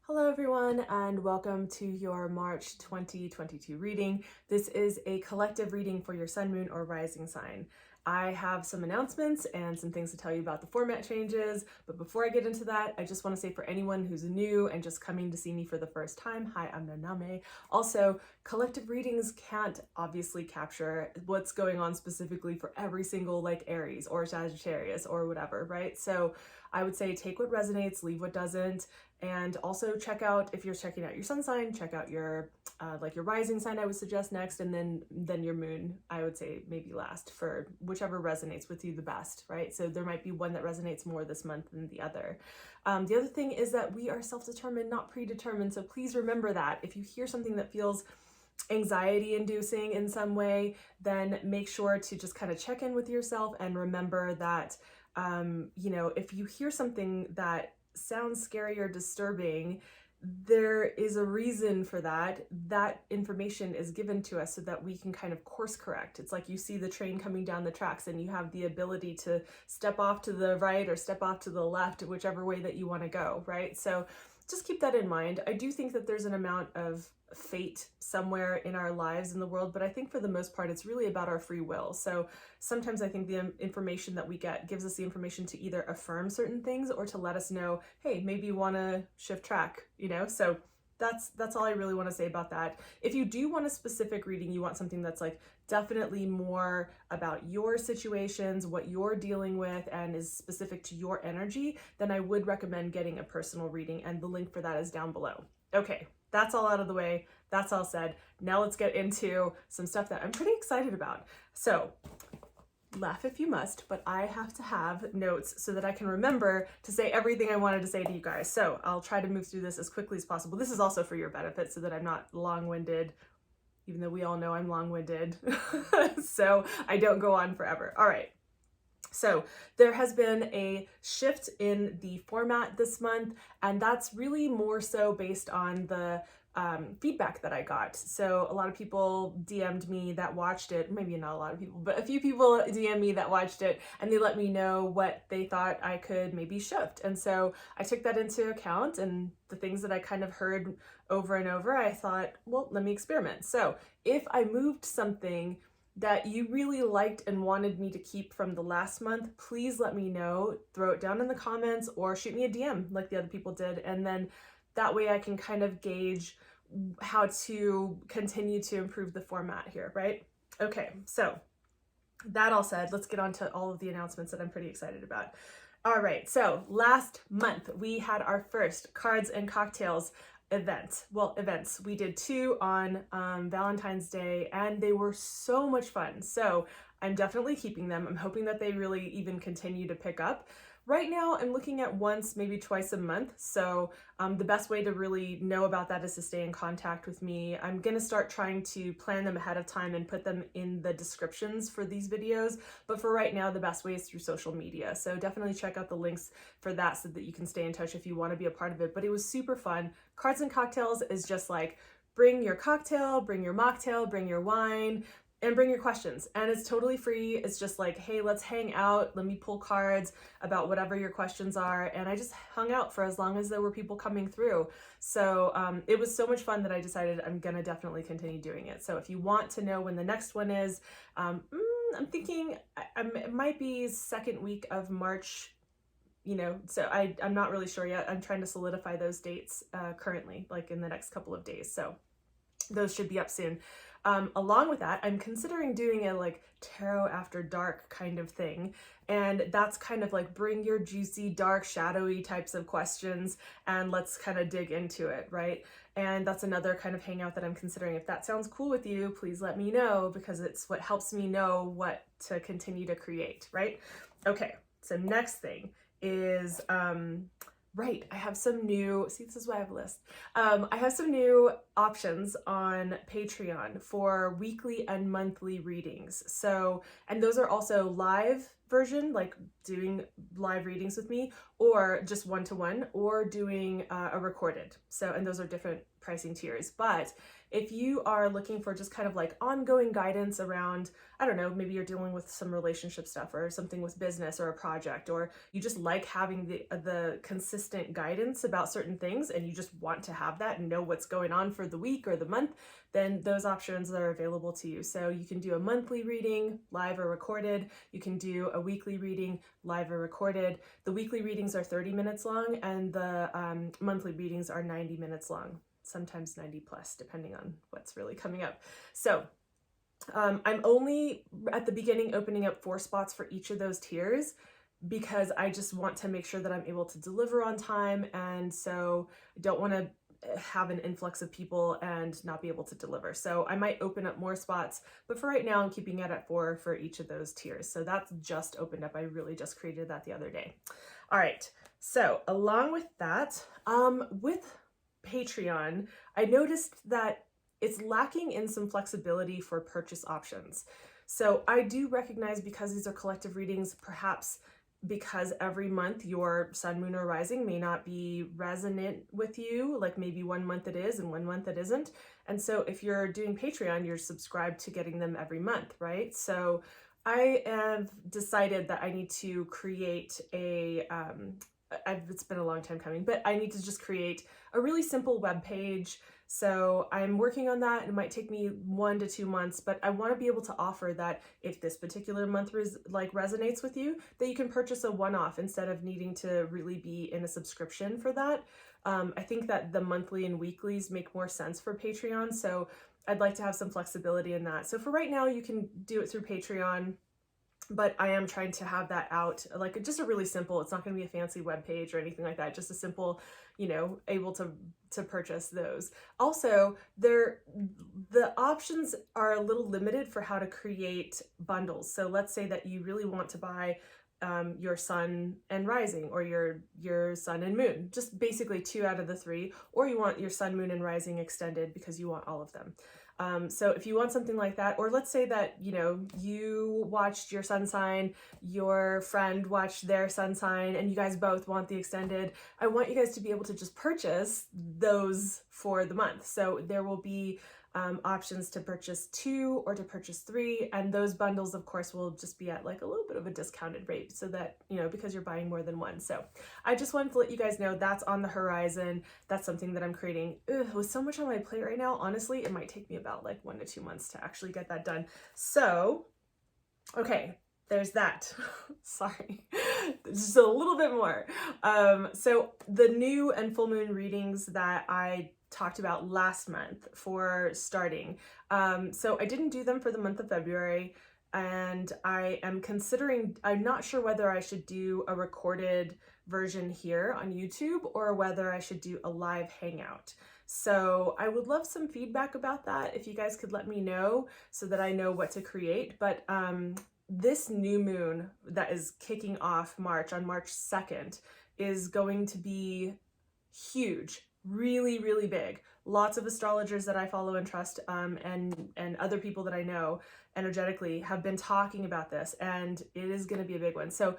Hello everyone and welcome to your March 2022 reading. This is a collective reading for your sun, moon, or rising sign. I have some announcements and some things to tell you about the format changes, but before I get into that, I just want to say for anyone who's new and just coming to see me for the first time, hi, I'm Nonamae. Also, collective readings can't obviously capture what's going on specifically for every single Aries or Sagittarius or whatever, right? So I would say take what resonates, leave what doesn't. And also check out, if you're checking out your sun sign, check out your your rising sign I would suggest next, and then your moon I would say maybe last, for whichever resonates with you the best, right? So there might be one that resonates more this month than the other. The other thing is that we are self-determined, not predetermined, so please remember that. If you hear something that feels anxiety inducing in some way, then make sure to just kind of check in with yourself and remember that if you hear something that sounds scary or disturbing, there is a reason for that. That information is given to us so that we can kind of course correct. It's like you see the train coming down the tracks and you have the ability to step off to the right or step off to the left, whichever way that you want to go, right? So just keep that in mind. I do think that there's an amount of fate somewhere in our lives in the world, but I think for the most part it's really about our free will. So sometimes I think the information that we get gives us the information to either affirm certain things or to let us know, hey, maybe you want to shift track, so that's all I really want to say about that. If you do want a specific reading, you want something that's definitely more about your situations, what you're dealing with, and is specific to your energy, then I would recommend getting a personal reading, and the link for that is down below. Okay, that's all out of the way. That's all said. Now let's get into some stuff that I'm pretty excited about. So laugh if you must, but I have to have notes so that I can remember to say everything I wanted to say to you guys. So I'll try to move through this as quickly as possible. This is also for your benefit so that I'm not long-winded, even though we all know I'm long-winded. So I don't go on forever. All right. So there has been a shift in the format this month, and that's really more so based on the feedback that I got. So a lot of people DM'd me that watched it, maybe not a lot of people, but a few people DM'd me that watched it, and they let me know what they thought I could maybe shift. And so I took that into account, and the things that I kind of heard over and over, I thought, well, let me experiment. So if I moved something that you really liked and wanted me to keep from the last month, please let me know, throw it down in the comments or shoot me a DM like the other people did. And then that way I can kind of gauge how to continue to improve the format here, right? Okay, so that all said, let's get on to all of the announcements that I'm pretty excited about. All right, so last month we had our first Cards and Cocktails events. We did two on Valentine's Day, and they were so much fun. So I'm definitely keeping them. I'm hoping that they really even continue to pick up. Right now, I'm looking at once, maybe twice a month. So the best way to really know about that is to stay in contact with me. I'm going to start trying to plan them ahead of time and put them in the descriptions for these videos. But for right now, the best way is through social media. So definitely check out the links for that so that you can stay in touch if you want to be a part of it. But it was super fun. Cards and Cocktails is just like, bring your cocktail, bring your mocktail, bring your wine, and bring your questions. And it's totally free. It's just like, hey, let's hang out. Let me pull cards about whatever your questions are. And I just hung out for as long as there were people coming through. So it was so much fun that I decided I'm gonna definitely continue doing it. So if you want to know when the next one is, I'm thinking it might be second week of March, so I'm not really sure yet. I'm trying to solidify those dates currently, like in the next couple of days. So those should be up soon. Along with that, I'm considering doing a tarot after dark kind of thing. And that's kind of like, bring your juicy, dark, shadowy types of questions and let's kind of dig into it, right? And that's another kind of hangout that I'm considering. If that sounds cool with you, please let me know, because it's what helps me know what to continue to create, right? Okay, so next thing is, right, I have some new, see, this is why I have a list. I have some new options on Patreon for weekly and monthly readings. So, and those are also live version, like doing live readings with me, or just one-to-one, or doing a recorded. So, and those are different pricing tiers. But if you are looking for just kind of like ongoing guidance around, I don't know, maybe you're dealing with some relationship stuff or something with business or a project, or you just like having the consistent guidance about certain things and you just want to have that and know what's going on for the week or the month, then those options are available to you. So you can do a monthly reading, live or recorded. You can do a weekly reading, live or recorded. The weekly readings are 30 minutes long and the monthly readings are 90 minutes long, sometimes 90 plus, depending on what's really coming up. So I'm only at the beginning opening up 4 spots for each of those tiers because I just want to make sure that I'm able to deliver on time. And so I don't want to have an influx of people and not be able to deliver. So I might open up more spots, but for right now, I'm keeping it at 4 for each of those tiers. So that's just opened up. I really just created that the other day. All right. So along with that, with Patreon, I noticed that it's lacking in some flexibility for purchase options. So I do recognize, because these are collective readings, perhaps because every month your sun, moon, or rising may not be resonant with you, like maybe one month it is and one month it isn't. And so if you're doing Patreon, you're subscribed to getting them every month, right? So I have decided that I need to create a, it's been a long time coming, but I need to just create a really simple web page. So I'm working on that. It might take me 1 to 2 months, but I want to be able to offer that if this particular month resonates with you, that you can purchase a one-off instead of needing to really be in a subscription for that. I think that the monthly and weeklies make more sense for Patreon. So I'd like to have some flexibility in that. So for right now, you can do it through Patreon, but I am trying to have that out, like just a really simple, it's not going to be a fancy web page or anything like that, just a simple, you know, able to purchase those. Also, the options are a little limited for how to create bundles. So let's say that you really want to buy your sun and rising, or your sun and moon, just basically 2 out of the 3, or you want your sun, moon, and rising extended because you want all of them. So if you want something like that, or let's say that, you know, you watched your sun sign, your friend watched their sun sign, and you guys both want the extended, I want you guys to be able to just purchase those for the month. So there will be options to purchase 2 or to purchase 3, and those bundles of course will just be at like a little bit of a discounted rate, so that, you know, because you're buying more than one. So I just wanted to let you guys know that's on the horizon. That's something that I'm creating. With so much on my plate right now, honestly, it might take me about like 1 to 2 months to actually get that done. So okay, there's that. Sorry, just a little bit more. So the new and full moon readings that I talked about last month for starting. So I didn't do them for the month of February, and I am considering, I'm not sure whether I should do a recorded version here on YouTube or whether I should do a live hangout. So I would love some feedback about that if you guys could let me know so that I know what to create. But this new moon that is kicking off March on March 2nd is going to be huge. Really, really big. Lots of astrologers that I follow and trust, and other people that I know energetically have been talking about this, and it is going to be a big one. So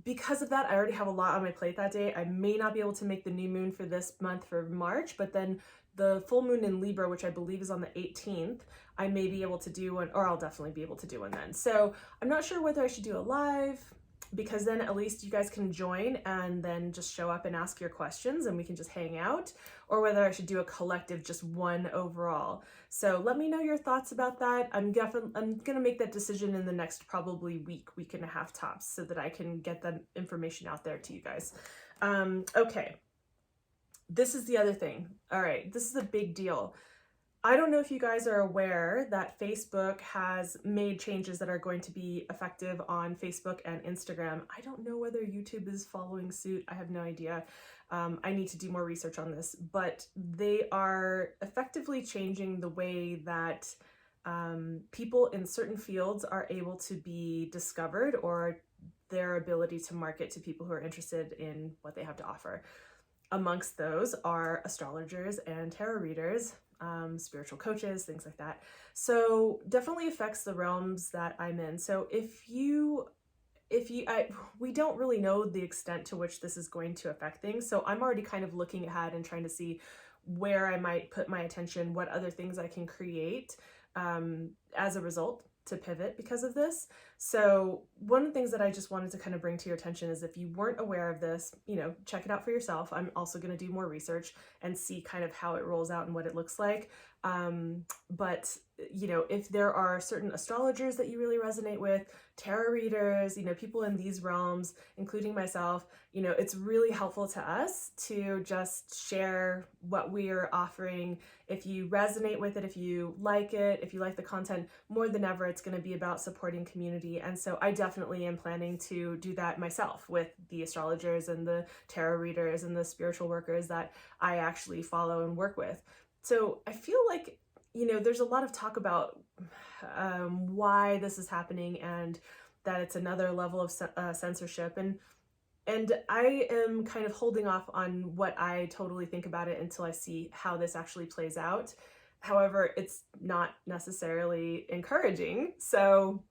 because of that, I already have a lot on my plate that day. I may not be able to make the new moon for this month for March, but then the full moon in Libra, which I believe is on the 18th, I may be able to do one, or I'll definitely be able to do one then. So I'm not sure whether I should do a live, because then at least you guys can join and then just show up and ask your questions and we can just hang out, or whether I should do a collective, just one overall. So let me know your thoughts about that. I'm gonna make that decision in the next probably week and a half tops, so that I can get that information out there to you guys. Okay, this is the other thing. All right, this is a big deal. I don't know if you guys are aware that Facebook has made changes that are going to be effective on Facebook and Instagram. I don't know whether YouTube is following suit. I have no idea. I need to do more research on this, but they are effectively changing the way that people in certain fields are able to be discovered, or their ability to market to people who are interested in what they have to offer. Amongst those are astrologers and tarot readers, spiritual coaches, things like that. So definitely affects the realms that I'm in. So we don't really know the extent to which this is going to affect things. So I'm already kind of looking ahead and trying to see where I might put my attention, what other things I can create as a result to pivot because of this. So one of the things that I just wanted to kind of bring to your attention is if you weren't aware of this, check it out for yourself. I'm also going to do more research and see kind of how it rolls out and what it looks like. But if there are certain astrologers that you really resonate with, tarot readers, people in these realms, including myself, it's really helpful to us to just share what we're offering. If you resonate with it, if you like the content, more than ever, it's going to be about supporting community. And so I definitely am planning to do that myself with the astrologers and the tarot readers and the spiritual workers that I actually follow and work with. So I feel like, there's a lot of talk about why this is happening and that it's another level of censorship. And I am kind of holding off on what I totally think about it until I see how this actually plays out. However, it's not necessarily encouraging. So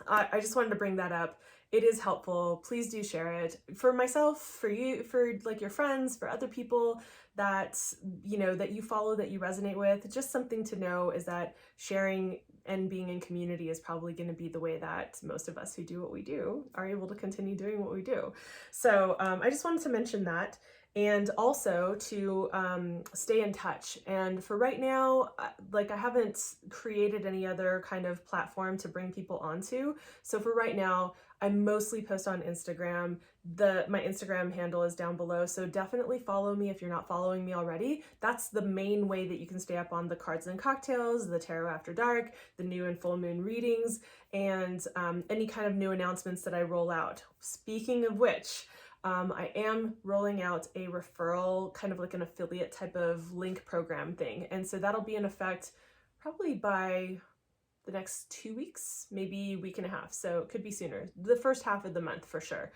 I just wanted to bring that up. It is helpful. Please do share it for myself, for you, for like your friends, for other people that, that you follow, that you resonate with. Just something to know is that sharing and being in community is probably going to be the way that most of us who do what we do are able to continue doing what we do. So I just wanted to mention that. And also to stay in touch. And for right now, I haven't created any other kind of platform to bring people onto. So for right now, I mostly post on Instagram. My Instagram handle is down below, so definitely follow me if you're not following me already. That's the main way that you can stay up on the cards and cocktails, the tarot after dark, the new and full moon readings, and any kind of new announcements that I roll out. Speaking of which, I am rolling out a referral, kind of like an affiliate type of link program thing. And so that'll be in effect probably by the next 2 weeks, maybe a week and a half. So it could be sooner, the first half of the month for sure.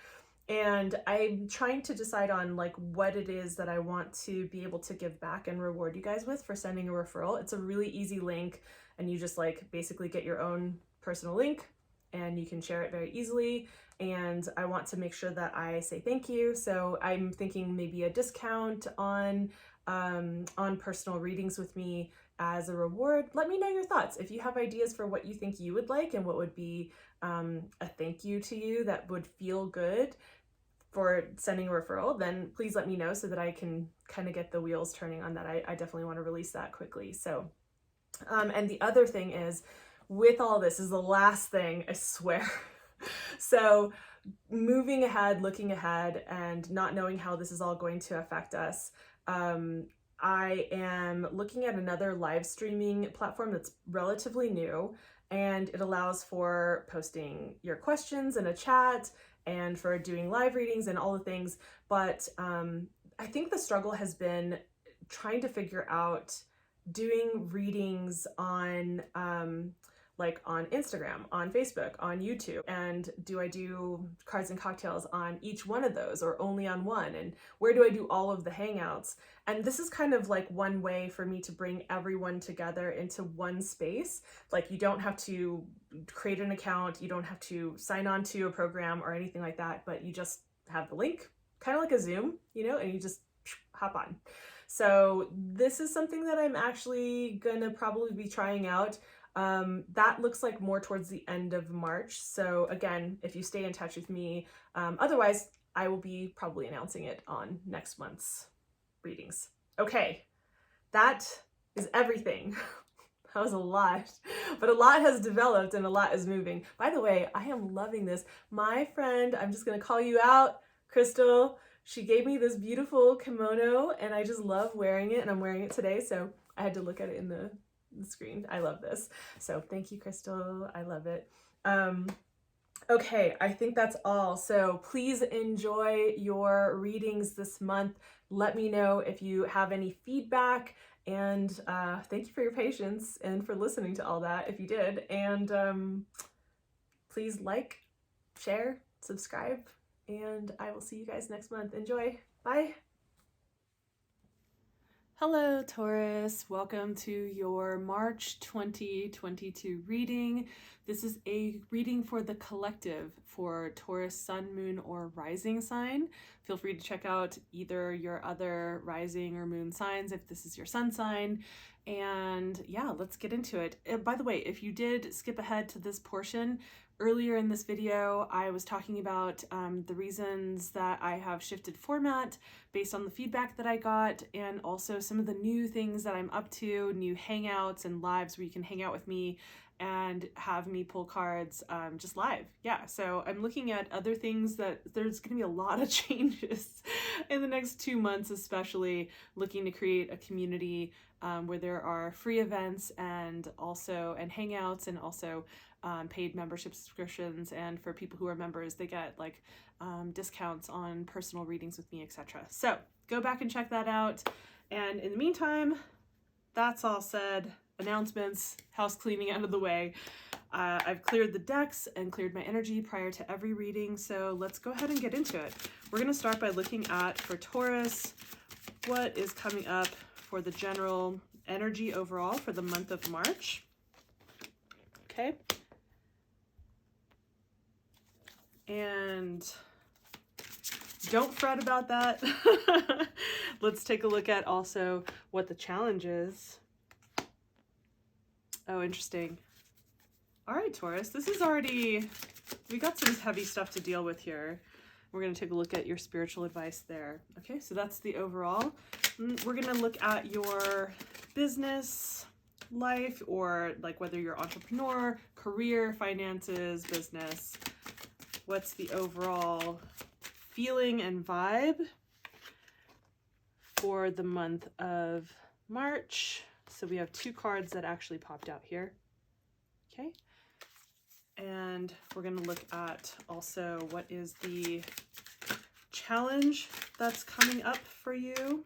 And I'm trying to decide on what it is that I want to be able to give back and reward you guys with for sending a referral. It's a really easy link, and you just basically get your own personal link and you can share it very easily. And I want to make sure that I say thank you. So I'm thinking maybe a discount on personal readings with me as a reward. Let me know your thoughts. If you have ideas for what you think you would like and what would be a thank you to you that would feel good for sending a referral, then please let me know so that I can kind of get the wheels turning on that. I definitely want to release that quickly. So, and the other thing is, with all this is the last thing, I swear. So moving ahead, looking ahead, and not knowing how this is all going to affect us, I am looking at another live streaming platform that's relatively new, and it allows for posting your questions in a chat and for doing live readings and all the things. But I think the struggle has been trying to figure out doing readings on on Instagram, on Facebook, on YouTube, and do I do cards and cocktails on each one of those or only on one, and where do I do all of the hangouts? And this is kind of one way for me to bring everyone together into one space. You don't have to create an account, you don't have to sign on to a program or anything like that, but you just have the link, kind of like a Zoom, and you just hop on. So this is something that I'm actually gonna probably be trying out. That looks like more towards the end of March. So again, if you stay in touch with me, otherwise I will be probably announcing it on next month's readings. Okay, that is everything. That was a lot, but a lot has developed and a lot is moving. By the way, I am loving this. My friend, I'm just gonna call you out, Crystal, she gave me this beautiful kimono and I just love wearing it, and I'm wearing it today, so I had to look at it in the screen. I love this. So thank you, Crystal. I love it. Okay, I think that's all. So please enjoy your readings this month. Let me know if you have any feedback, and thank you for your patience and for listening to all that if you did. And please share, subscribe, and I will see you guys next month. Enjoy. Bye. Hello, Taurus. Welcome to your March 2022 reading. This is a reading for the collective for Taurus, Sun, Moon, or Rising sign. Feel free to check out either your other rising or moon signs if this is your sun sign. And yeah, let's get into it. By the way, if you did skip ahead to this portion, earlier in this video, I was talking about the reasons that I have shifted format based on the feedback that I got, and also some of the new things that I'm up to, new hangouts and lives where you can hang out with me and have me pull cards just live. Yeah, so I'm looking at other things that there's going to be a lot of changes in the next 2 months, especially looking to create a community where there are free events and hangouts, and also paid membership subscriptions, and for people who are members they get like discounts on personal readings with me, etc. So go back and check that out, and in the meantime, that's all said, announcements, house cleaning out of the way. I've cleared the decks and cleared my energy prior to every reading, so let's go ahead and get into it. We're going to start by looking at, for Taurus, what is coming up for the general energy overall for the month of March. Okay. And don't fret about that. Let's take a look at also what the challenge is. Oh, interesting. All right, Taurus, this is already, we got some heavy stuff to deal with here. We're going to take a look at your spiritual advice there. Okay, so that's the overall. We're going to look at your business life, or like whether you're entrepreneur, career, finances, business. What's the overall feeling and vibe for the month of March? So we have 2 cards that actually popped out here. Okay. And we're going to look at also what is the challenge that's coming up for you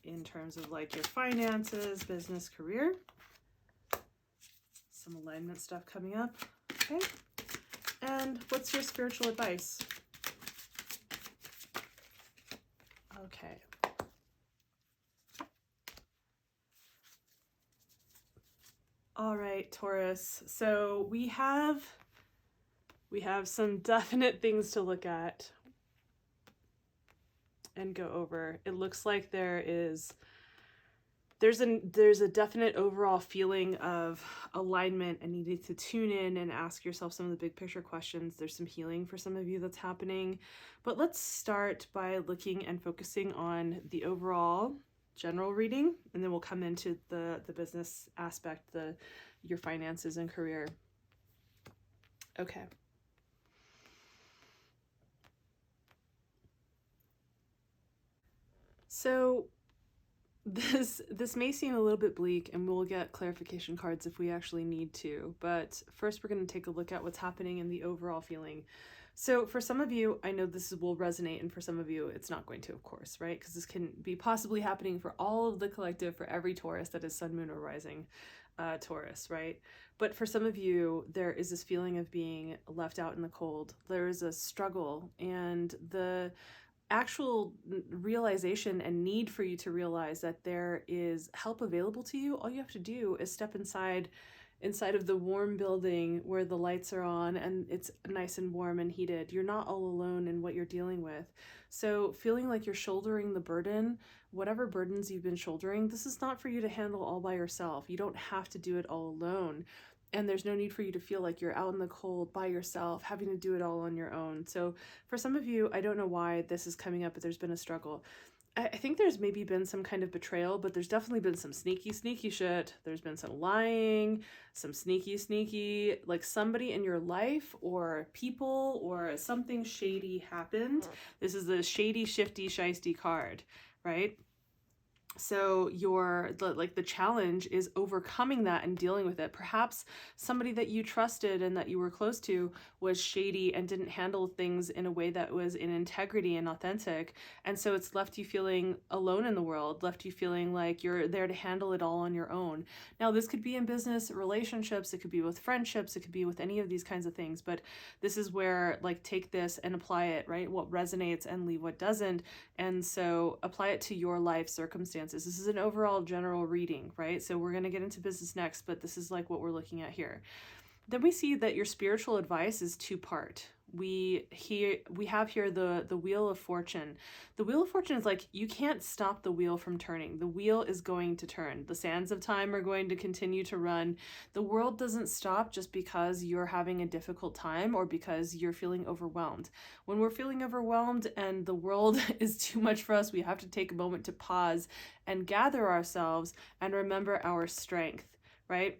in terms of like your finances, business, career. Some alignment stuff coming up. Okay. And what's your spiritual advice? Okay. All right, Taurus. So we have some definite things to look at and go over. It looks like there's a definite overall feeling of alignment and needing to tune in and ask yourself some of the big picture questions. There's some healing for some of you that's happening, but let's start by looking and focusing on the overall general reading, and then we'll come into the business aspect, your finances and career. Okay. So this may seem a little bit bleak, and we'll get clarification cards if we actually need to, but first we're going to take a look at what's happening in the overall feeling. So for some of you, I know this will resonate, and for some of you it's not going to, of course, right? Because this can be possibly happening for all of the collective, for every Taurus that is sun, moon, or rising Taurus, right? But for some of you, there is this feeling of being left out in the cold. There is a struggle, and the actual realization and need for you to realize that there is help available to you. All you have to do is step inside of the warm building where the lights are on and it's nice and warm and heated. You're not all alone in what you're dealing with. So feeling like you're shouldering the burden, whatever burdens you've been shouldering, this is not for you to handle all by yourself. You don't have to do it all alone. And there's no need for you to feel like you're out in the cold by yourself, having to do it all on your own. So for some of you, I don't know why this is coming up, but there's been a struggle. I think there's maybe been some kind of betrayal, but there's definitely been some sneaky shit. There's been some lying, some sneaky, like somebody in your life or people or something shady happened. This is the shady, shifty, shiesty card, right? So the challenge is overcoming that and dealing with it. Perhaps somebody that you trusted and that you were close to was shady and didn't handle things in a way that was in integrity and authentic. And so it's left you feeling alone in the world, left you feeling like you're there to handle it all on your own. Now, this could be in business relationships. It could be with friendships. It could be with any of these kinds of things. But this is where, like, take this and apply it, right? What resonates and leave what doesn't. And so apply it to your life circumstance. circumstances. This is an overall general reading, right? So we're going to get into business next, but this is like what we're looking at here. Then we see that your spiritual advice is two-part. We have here the Wheel of Fortune. The Wheel of Fortune is like, you can't stop the wheel from turning. The wheel is going to turn. The sands of time are going to continue to run. The world doesn't stop just because you're having a difficult time or because you're feeling overwhelmed. When we're feeling overwhelmed and the world is too much for us, we have to take a moment to pause and gather ourselves and remember our strength, right?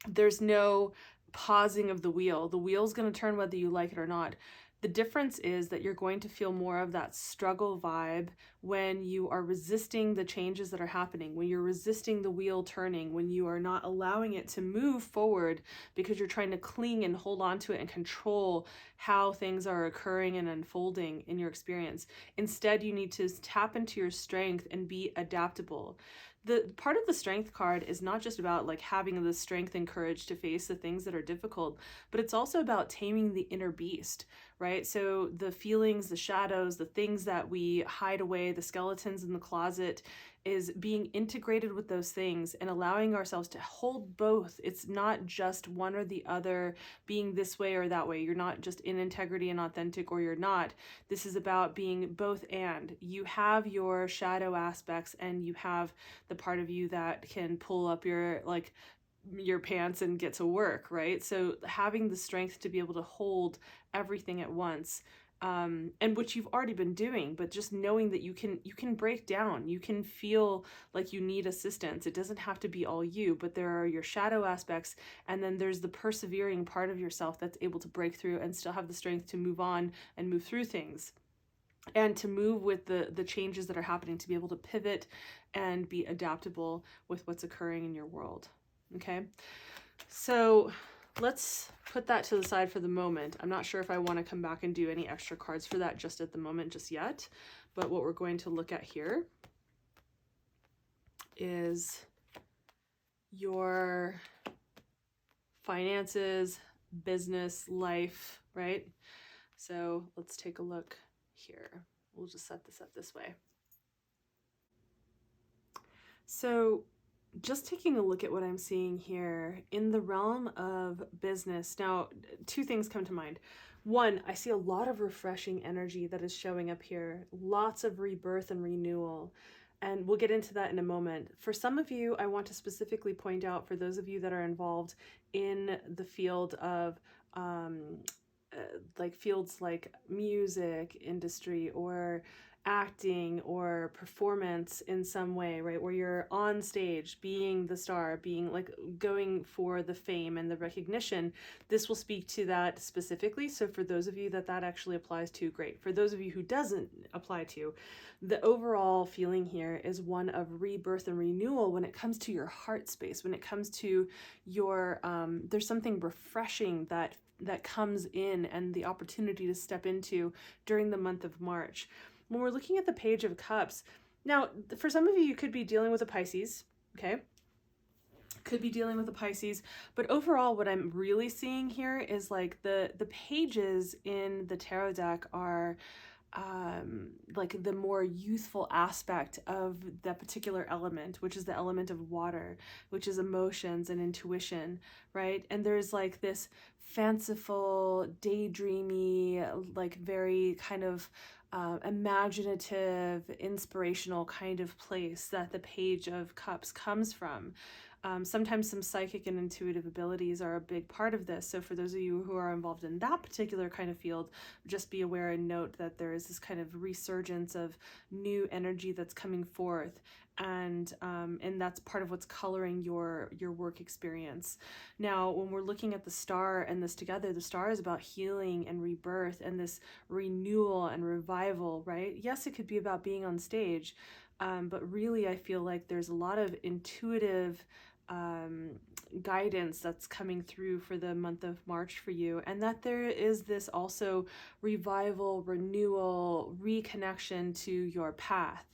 There's no pausing of the wheel. The wheel's going to turn whether you like it or not. The difference is that you're going to feel more of that struggle vibe when you are resisting the changes that are happening, when you're resisting the wheel turning, when you are not allowing it to move forward because you're trying to cling and hold on to it and control how things are occurring and unfolding in your experience. Instead, you need to tap into your strength and be adaptable. The part of the strength card is not just about like having the strength and courage to face the things that are difficult, but it's also about taming the inner beast, right? So the feelings, the shadows, the things that we hide away, the skeletons in the closet, is being integrated with those things and allowing ourselves to hold both. It's not just one or the other, being this way or that way. You're not just in integrity and authentic, or you're not. This is about being both and. You have your shadow aspects and you have the part of you that can pull up your pants and get to work, right? So having the strength to be able to hold everything at once, and which you've already been doing, but just knowing that you can break down, you can feel like you need assistance. It doesn't have to be all you, but there are your shadow aspects, and then there's the persevering part of yourself that's able to break through and still have the strength to move on and move through things, and to move with the changes that are happening, to be able to pivot and be adaptable with what's occurring in your world. Okay, so let's put that to the side for the moment. I'm not sure if I want to come back and do any extra cards for that just at the moment, just yet. But what we're going to look at here is your finances, business, life, right? So let's take a look here. We'll just set this up this way. So just taking a look at what I'm seeing here in the realm of business. Now, two things come to mind. One, I see a lot of refreshing energy that is showing up here. Lots of rebirth and renewal. And we'll get into that in a moment. For some of you, I want to specifically point out, for those of you that are involved in the field of fields like music industry or acting or performance in some way, right? Where you're on stage, being the star, being like going for the fame and the recognition. This will speak to that specifically. So for those of you that actually applies to, great. For those of you who doesn't apply to, the overall feeling here is one of rebirth and renewal when it comes to your heart space, when it comes to your, there's something refreshing that comes in and the opportunity to step into during the month of March. When we're looking at the Page of Cups, now, for some of you, you could be dealing with a Pisces, okay? Could be dealing with a Pisces, but overall, what I'm really seeing here is like the pages in the tarot deck are like the more youthful aspect of that particular element, which is the element of water, which is emotions and intuition, right? And there's like this fanciful, daydreamy, like very kind of imaginative, inspirational kind of place that the Page of Cups comes from. Sometimes some psychic and intuitive abilities are a big part of this. So for those of you who are involved in that particular kind of field, just be aware and note that there is this kind of resurgence of new energy that's coming forth. And that's part of what's coloring your work experience. Now, when we're looking at the star and this together, the star is about healing and rebirth and this renewal and revival, right? Yes, it could be about being on stage, but really I feel like there's a lot of intuitive guidance that's coming through for the month of March for you, and that there is this also revival, renewal, reconnection to your path.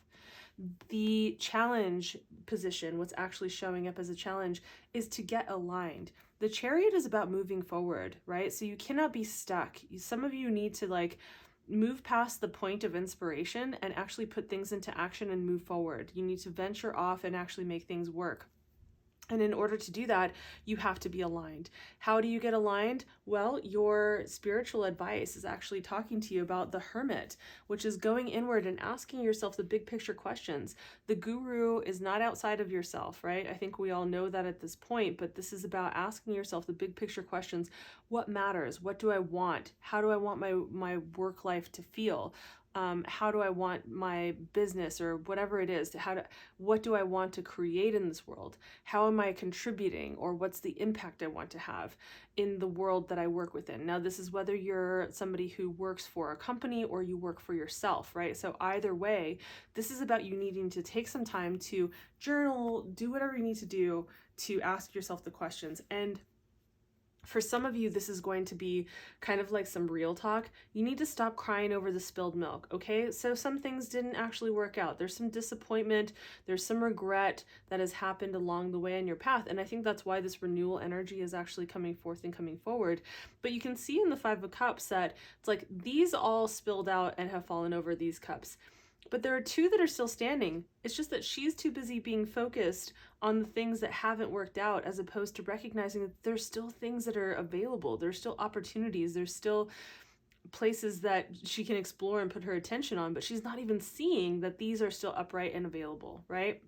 The challenge position, what's actually showing up as a challenge, is to get aligned. The Chariot is about moving forward, right? So you cannot be stuck. Some of you need to like move past the point of inspiration and actually put things into action and move forward. You need to venture off and actually make things work. And in order to do that, you have to be aligned. How do you get aligned? Well, your spiritual advice is actually talking to you about the hermit, which is going inward and asking yourself the big picture questions. The guru is not outside of yourself, right? I think we all know that at this point, but this is about asking yourself the big picture questions. What matters? What do I want? How do I want my work life to feel? How do I want my business or whatever it is, what do I want to create in this world? How am I contributing, or what's the impact I want to have in the world that I work within? Now, this is whether you're somebody who works for a company or you work for yourself, right? So either way, this is about you needing to take some time to journal, do whatever you need to do to ask yourself the questions. And for some of you, this is going to be kind of like some real talk. You need to stop crying over the spilled milk, okay? So some things didn't actually work out. There's some disappointment, there's some regret that has happened along the way in your path. And I think that's why this renewal energy is actually coming forth and coming forward. But you can see in the Five of Cups that it's like these all spilled out and have fallen over these cups. But there are two that are still standing. It's just that she's too busy being focused on the things that haven't worked out, as opposed to recognizing that there's still things that are available. There's still opportunities. There's still places that she can explore and put her attention on, but she's not even seeing that these are still upright and available, right?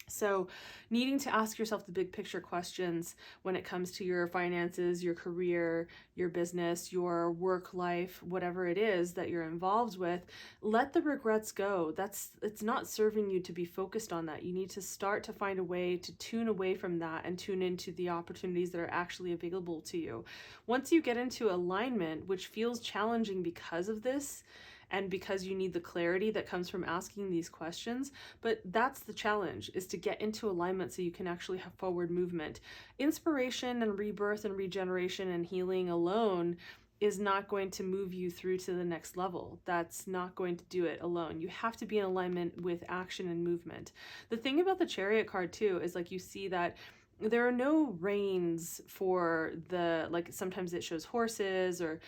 So needing to ask yourself the big picture questions when it comes to your finances, your career, your business, your work life, whatever it is that you're involved with, let the regrets go. It's not serving you to be focused on that. You need to start to find a way to tune away from that and tune into the opportunities that are actually available to you. Once you get into alignment, which feels challenging because of this, and because you need the clarity that comes from asking these questions, but that's the challenge, is to get into alignment so you can actually have forward movement. Inspiration and rebirth and regeneration and healing alone is not going to move you through to the next level. That's not going to do it alone. You have to be in alignment with action and movement. The thing about the Chariot card too is like you see that there are no reins for like sometimes it shows horses or,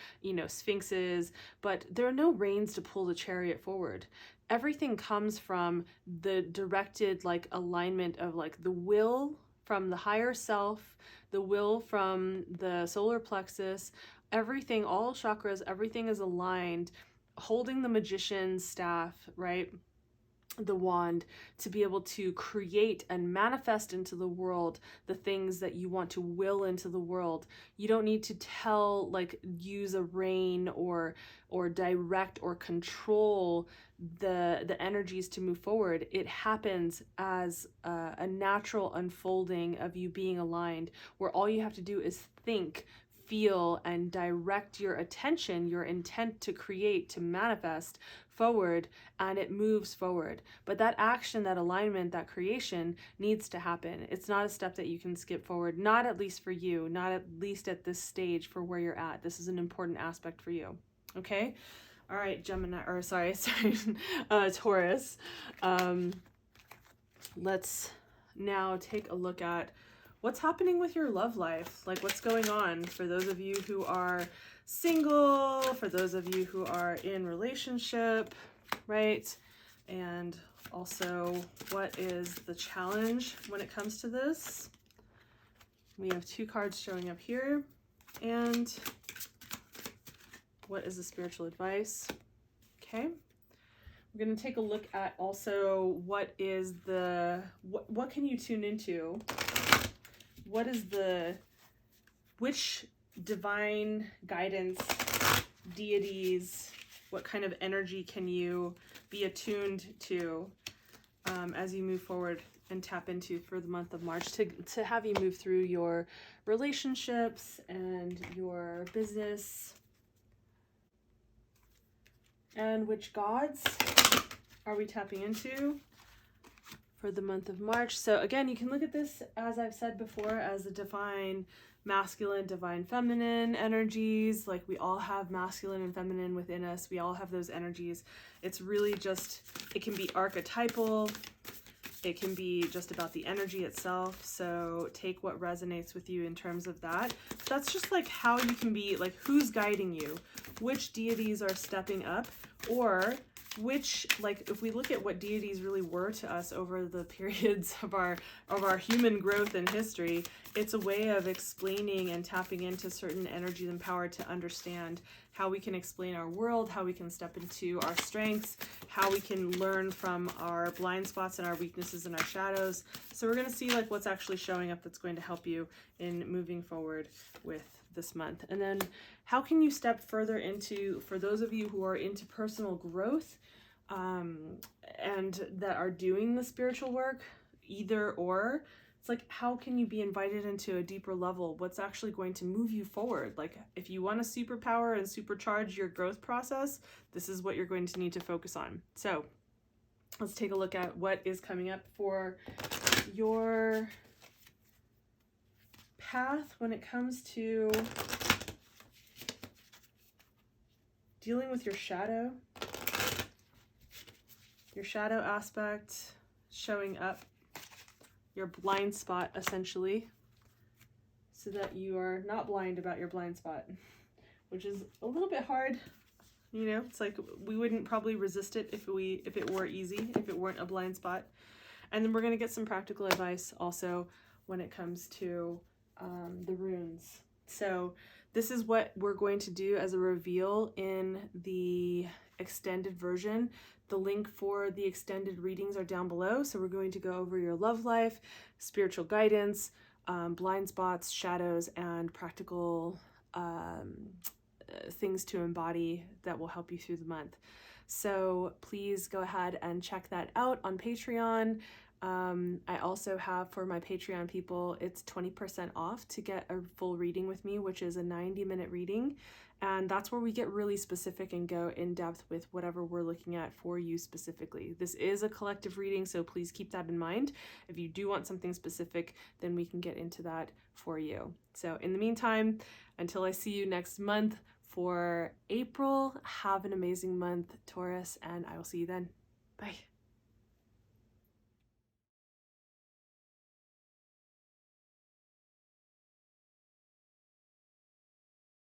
sphinxes, but there are no reins to pull the chariot forward. Everything comes from the directed alignment of the will from the higher self, the will from the solar plexus, everything, all chakras, everything is aligned, holding the magician's staff, right? The wand, to be able to create and manifest into the world the things that you want to will into the world. You don't need to use a rein or direct or control the energies to move forward. It happens as a natural unfolding of you being aligned, where all you have to do is think, feel, and direct your attention, your intent to create, to manifest forward, and it moves forward. But that action, that alignment, that creation needs to happen. It's not a step that you can skip forward, not at least for you, not at least at this stage for where you're at. This is an important aspect for you. Okay? All right, Taurus. Let's now take a look at what's happening with your love life. What's going on for those of you who are single, for those of you who are in relationship, right? And also, what is the challenge when it comes to this? We have two cards showing up here. And what is the spiritual advice? Okay. We're going to take a look at also what can you tune into? Which divine guidance, deities, what kind of energy can you be attuned to as you move forward and tap into for the month of March to have you move through your relationships and your business? And which gods are we tapping into for the month of March? So again, you can look at this, as I've said before, as a divine masculine, divine feminine energies. We all have masculine and feminine within us. We all have those energies. It's really just, it can be archetypal. It can be just about the energy itself. So take what resonates with you in terms of that. That's just how you can be, who's guiding you? which deities are stepping up, or which, like, if we look at what deities really were to us over the periods of our human growth and history, it's a way of explaining and tapping into certain energies and power to understand how we can explain our world, how we can step into our strengths, how we can learn from our blind spots and our weaknesses and our shadows. So we're going to see like what's actually showing up that's going to help you in moving forward with this month. And then how can you step further into, for those of you who are into personal growth and that are doing the spiritual work, either or, it's like, how can you be invited into a deeper level? What's actually going to move you forward? Like, if you want a superpower and supercharge your growth process, this is what you're going to need to focus on. So let's take a look at what is coming up for your path when it comes to dealing with your shadow aspect, showing up, your blind spot, essentially, so that you are not blind about your blind spot, which is a little bit hard. You know, it's like we wouldn't probably resist it if it were easy, if it weren't a blind spot. And then we're going to get some practical advice also when it comes to the runes. So this is what we're going to do as a reveal in the extended version. The link for the extended readings are down below. So we're going to go over your love life, spiritual guidance, blind spots, shadows, and practical things to embody that will help you through the month. So please go ahead and check that out on Patreon. I also have, for my Patreon people, it's 20% off to get a full reading with me, which is a 90-minute reading. And that's where we get really specific and go in depth with whatever we're looking at for you specifically. This is a collective reading, so please keep that in mind. If you do want something specific, then we can get into that for you. So in the meantime, until I see you next month for April, have an amazing month, Taurus, and I will see you then. Bye.